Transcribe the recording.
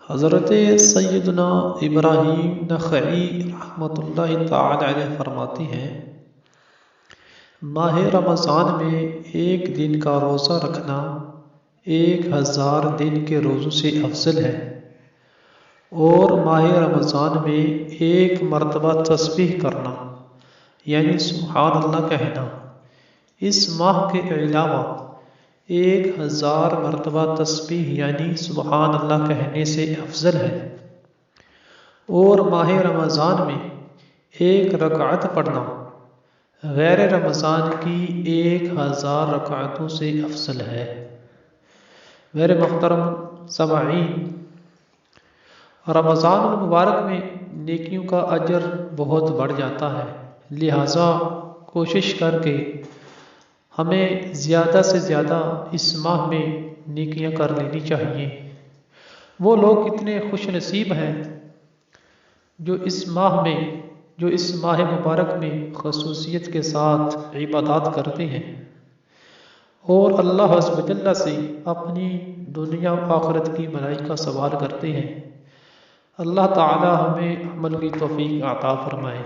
حضرت سیدنا ابراہیم نخعی رحمۃ اللہ تعالی علیہ فرماتی ہیں، ماہ رمضان میں ایک دن کا روزہ رکھنا 1000 دن کے روزوں سے افضل ہے، اور ماہ رمضان میں ایک مرتبہ تسبیح کرنا یعنی سبحان اللہ کہنا اس ماہ کے علاوہ 1000 مرتبہ تسبیح یعنی سبحان اللہ کہنے سے افضل ہے، اور ماہ رمضان میں ایک رکعت پڑھنا غیر رمضان کی 1000 رکعتوں سے افضل ہے۔ میرے محترم سامعین، رمضان المبارک میں نیکیوں کا اجر بہت بڑھ جاتا ہے، لہٰذا کوشش کر کے ہمیں زیادہ سے زیادہ اس ماہ میں نیکیاں کر لینی چاہیے۔ وہ لوگ کتنے خوش نصیب ہیں جو اس ماہ مبارک میں خصوصیت کے ساتھ عبادات کرتے ہیں اور اللہ عز و جل سے اپنی دنیا و آخرت کی بھلائی کا سوال کرتے ہیں۔ اللہ تعالی ہمیں عمل کی توفیق عطا فرمائے۔